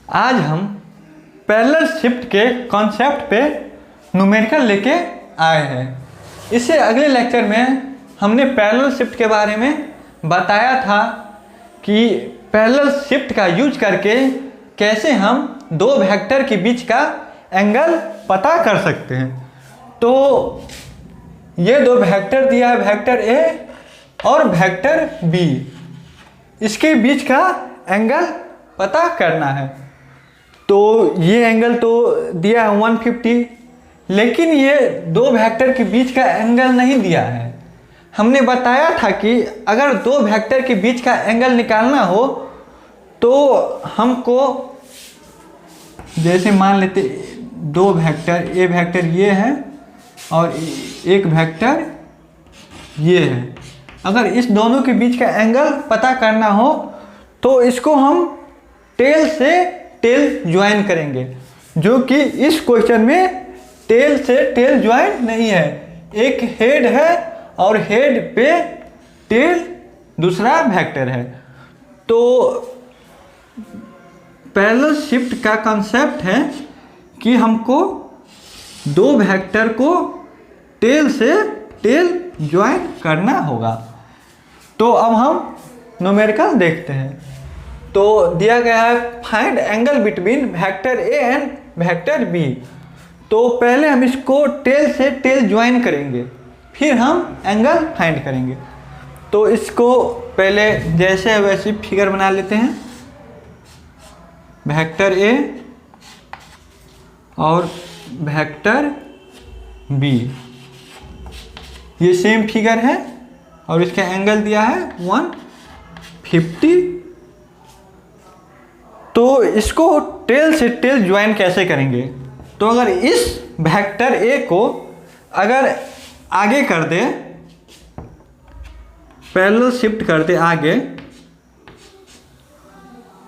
आज हम parallel shift के कॉन्सेप्ट पे न्यूमेरिकल लेके आए हैं। इससे अगले लेक्चर में हमने पैरेलल शिफ्ट के बारे में बताया था कि पैरेलल शिफ्ट का यूज करके कैसे हम दो वेक्टर के बीच का एंगल पता कर सकते हैं। तो ये दो वेक्टर दिया है, वेक्टर ए और वेक्टर बी, इसके बीच का एंगल पता करना है। तो ये एंगल तो दिया है 150, लेकिन ये दो वेक्टर के बीच का एंगल नहीं दिया है। हमने बताया था कि अगर दो वेक्टर के बीच का एंगल निकालना हो तो हमको, जैसे मान लेते दो वेक्टर, ए वेक्टर ये है और एक वेक्टर ये है। अगर इस दोनों के बीच का एंगल पता करना हो तो इसको हम टेल से टेल ज्वाइन करेंगे, जो कि इस क्वेश्चन में टेल से टेल ज्वाइन नहीं है। एक हेड है और हेड पे टेल दूसरा वेक्टर है। तो पैरेलल शिफ्ट का कॉन्सेप्ट है कि हमको दो वेक्टर को टेल से टेल ज्वाइन करना होगा। तो अब हम न्यूमेरिकल देखते हैं। तो दिया गया है find angle between vector A and vector B. तो पहले हम इसको टेल से टेल ज्वाइन करेंगे, फिर हम एंगल फाइंड करेंगे। तो इसको पहले जैसे है वैसे फिगर बना लेते हैं। वेक्टर ए और वेक्टर बी, ये सेम फिगर है और इसका एंगल दिया है 150। तो इसको टेल से टेल ज्वाइन कैसे करेंगे? तो अगर इस वेक्टर ए को अगर आगे कर दे, पैरेलल शिफ्ट कर दे आगे,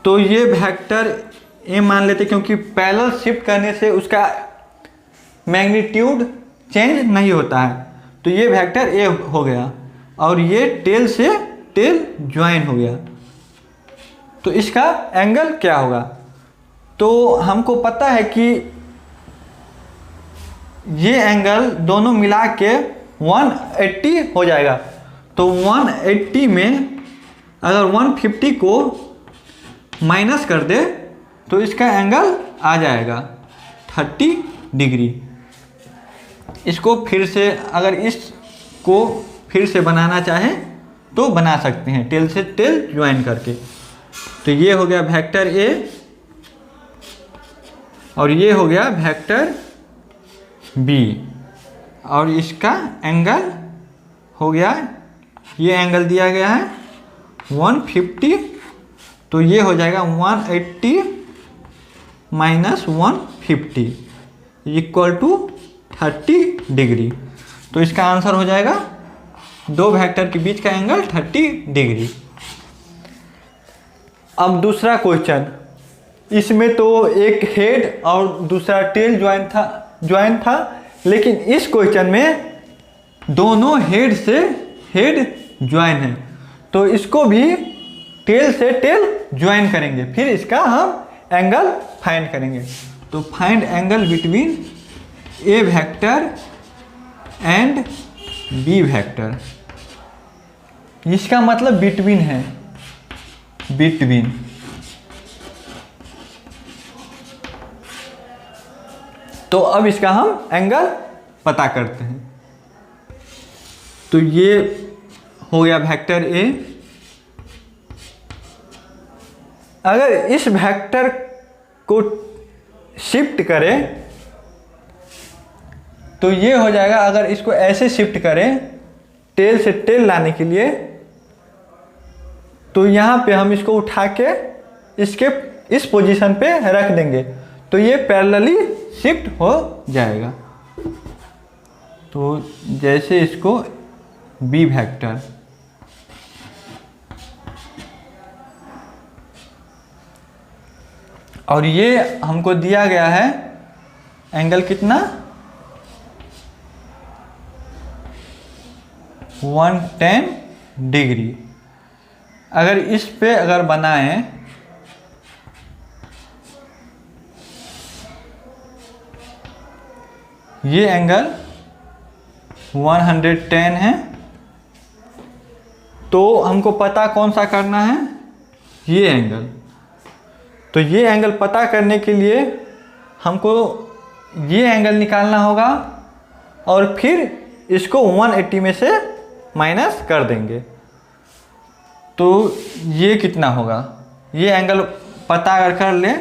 तो ये वेक्टर ए मान लेते, क्योंकि पैरेलल शिफ्ट करने से उसका मैग्नीट्यूड चेंज नहीं होता है। तो ये वेक्टर ए हो गया और ये टेल से टेल ज्वाइन हो गया। तो इसका एंगल क्या होगा? तो हमको पता है कि ये एंगल दोनों मिला के 180 हो जाएगा। तो 180 में अगर 150 को माइनस कर दे तो इसका एंगल आ जाएगा 30 डिग्री। इसको फिर से, अगर इसको फिर से बनाना चाहें तो बना सकते हैं टेल से टेल ज्वाइन करके। तो ये हो गया वेक्टर ए और ये हो गया वेक्टर बी और इसका एंगल हो गया, ये एंगल दिया गया है 150। तो ये हो जाएगा 180 माइनस 150 इक्वल टू 30 डिग्री। तो इसका आंसर हो जाएगा दो वेक्टर के बीच का एंगल 30 डिग्री। अब दूसरा क्वेश्चन, इसमें तो एक हेड और दूसरा टेल ज्वाइन था, लेकिन इस क्वेश्चन में दोनों हेड से हेड ज्वाइन है। तो इसको भी टेल से टेल ज्वाइन करेंगे, फिर इसका हम एंगल फाइंड करेंगे। तो find angle between A vector and B vector, इसका मतलब बिटवीन है, बिटवीन। तो अब इसका हम एंगल पता करते हैं। तो ये हो गया वेक्टर ए। अगर इस वेक्टर को शिफ्ट करें तो ये हो जाएगा, अगर इसको ऐसे शिफ्ट करें टेल से टेल लाने के लिए, तो यहाँ पे हम इसको उठा के इसके इस पोजीशन पे रख देंगे तो ये पैरेलली शिफ्ट हो जाएगा। तो जैसे इसको बी वेक्टर, और ये हमको दिया गया है एंगल कितना, 110 डिग्री। अगर इस पे अगर बनाएं ये एंगल 110 है। तो हमको पता कौन सा करना है, ये एंगल। तो ये एंगल पता करने के लिए हमको ये एंगल निकालना होगा और फिर इसको 180 में से माइनस कर देंगे। तो ये कितना होगा, ये एंगल पता अगर कर ले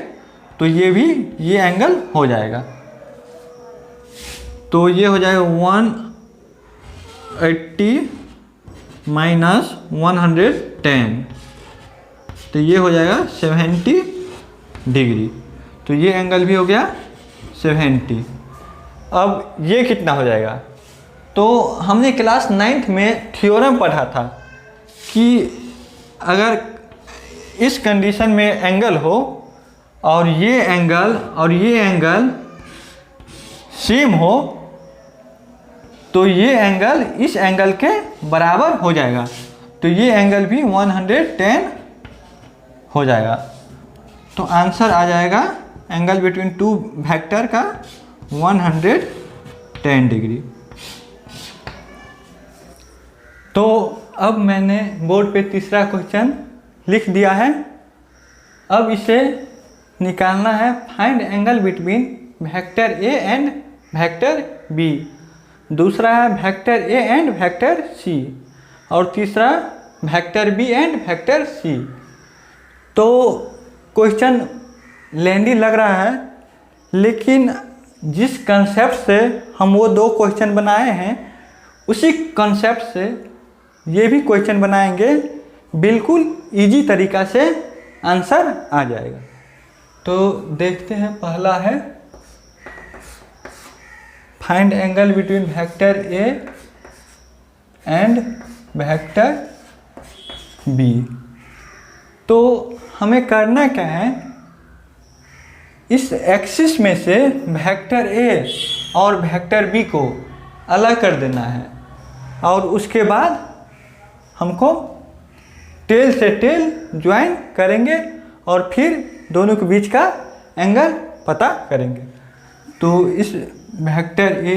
तो ये एंगल हो जाएगा। तो ये हो जाएगा 180 माइनस 110, तो ये हो जाएगा 70 डिग्री। तो ये एंगल भी हो गया 70। अब ये कितना हो जाएगा, तो हमने क्लास 9th में थ्योरम पढ़ा था कि अगर इस कंडीशन में एंगल हो और ये एंगल सेम हो तो ये एंगल इस एंगल के बराबर हो जाएगा। तो ये एंगल भी 110 हो जाएगा। तो आंसर आ जाएगा एंगल बिटवीन टू वेक्टर का 110 डिग्री। तो अब मैंने बोर्ड पे तीसरा क्वेश्चन लिख दिया है। अब इसे निकालना है, find angle between vector A and vector B. दूसरा है vector A and vector C और तीसरा vector B and vector C. तो क्वेश्चन लेंदी लग रहा है, लेकिन जिस कंसेप्ट से हम वो दो क्वेश्चन बनाए हैं उसी कंसेप्ट से ये भी क्वेश्चन बनाएंगे, बिल्कुल इजी तरीका से आंसर आ जाएगा। तो देखते हैं, पहला है find angle between vector A and vector B. तो हमें करना क्या है, इस एक्सिस में से वेक्टर ए और वेक्टर बी को अलग कर देना है और उसके बाद हमको टेल से टेल ज्वाइन करेंगे और फिर दोनों के बीच का एंगल पता करेंगे। तो इस वेक्टर ए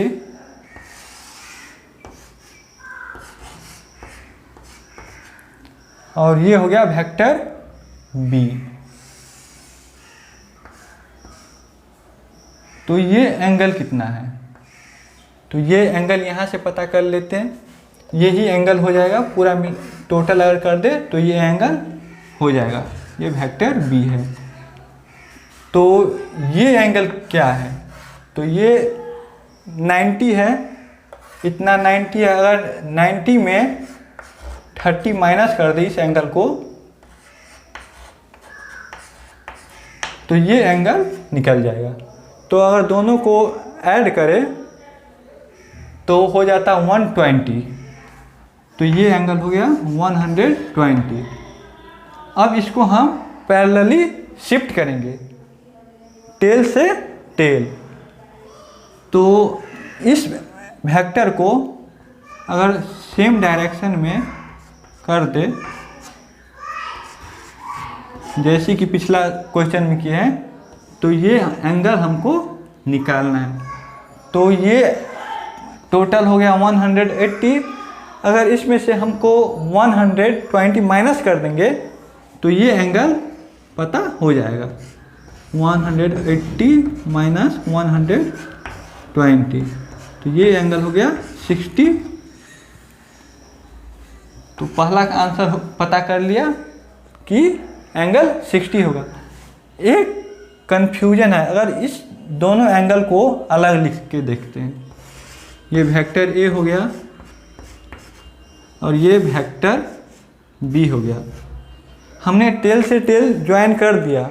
और ये हो गया वेक्टर बी। तो ये एंगल कितना है, तो ये एंगल यहाँ से पता कर लेते हैं। यही एंगल हो जाएगा, पूरा टोटल अगर कर दे तो ये एंगल हो जाएगा। ये वेक्टर बी है। तो ये एंगल क्या है, तो ये 90 है, इतना 90 है। अगर 90 में 30 माइनस कर दे इस एंगल को तो ये एंगल निकल जाएगा। तो अगर दोनों को ऐड करें तो हो जाता 120। तो ये एंगल हो गया 120। अब इसको हम पैरेलली शिफ्ट करेंगे टेल से टेल। तो इस वेक्टर को अगर सेम डायरेक्शन में कर दे जैसे कि पिछला क्वेश्चन में किया है, तो ये एंगल हमको निकालना है। तो ये टोटल हो गया 180। अगर इसमें से हमको 120 माइनस कर देंगे तो ये एंगल पता हो जाएगा। 180 माइनस 120, तो ये एंगल हो गया 60। तो पहला का आंसर पता कर लिया कि एंगल 60 होगा। एक कंफ्यूजन है, अगर इस दोनों एंगल को अलग लिख के देखते हैं। ये वेक्टर ए हो गया और ये वेक्टर बी हो गया। हमने टेल से टेल ज्वाइन कर दिया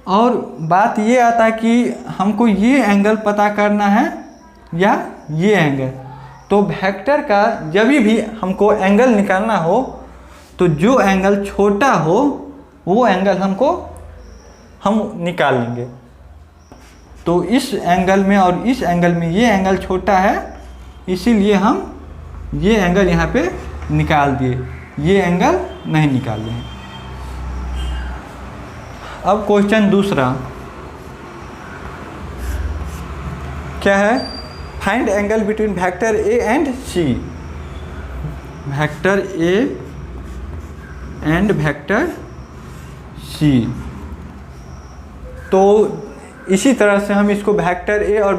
और बात ये आता है कि हमको ये एंगल पता करना है या ये एंगल। तो वेक्टर का जब भी हमको एंगल निकालना हो तो जो एंगल छोटा हो वो एंगल हम निकाल लेंगे। तो इस एंगल में और इस एंगल में ये एंगल छोटा है, इसीलिए हम ये एंगल यहाँ पे निकाल दिए, ये एंगल नहीं निकाले हैं। अब क्वेश्चन दूसरा, क्या है, find angle between vector A and C, vector A and vector C. तो इसी तरह से हम इसको वेक्टर ए और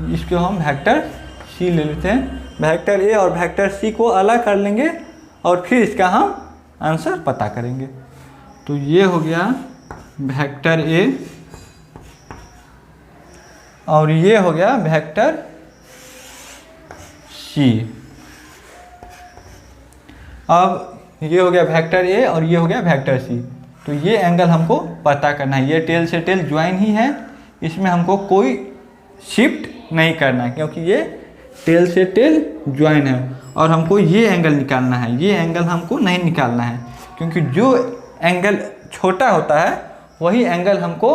इसको हम वेक्टर सी ले लेते हैं। वेक्टर ए और वेक्टर सी को अलग कर लेंगे और फिर इसका हम आंसर पता करेंगे। तो ये हो गया वेक्टर ए और ये हो गया वेक्टर सी। अब ये हो गया वेक्टर ए और ये हो गया वेक्टर सी। तो ये एंगल हमको पता करना है। ये टेल से टेल ज्वाइन ही है, इसमें हमको कोई शिफ्ट नहीं करना है क्योंकि ये टेल से टेल ज्वाइन है। और हमको ये एंगल निकालना है, ये एंगल हमको नहीं निकालना है क्योंकि जो एंगल छोटा होता है वही एंगल हमको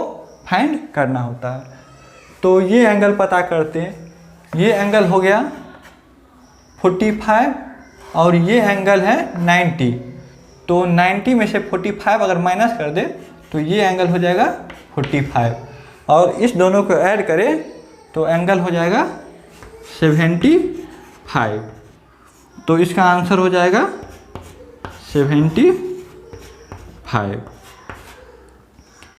फाइंड करना होता है। तो ये एंगल पता करते हैं। ये एंगल हो गया 45 और ये एंगल है 90। तो 90 में से 45 अगर माइनस कर दे तो ये एंगल हो जाएगा 45 और इस दोनों को ऐड करें तो एंगल हो जाएगा 75। तो इसका आंसर हो जाएगा 75।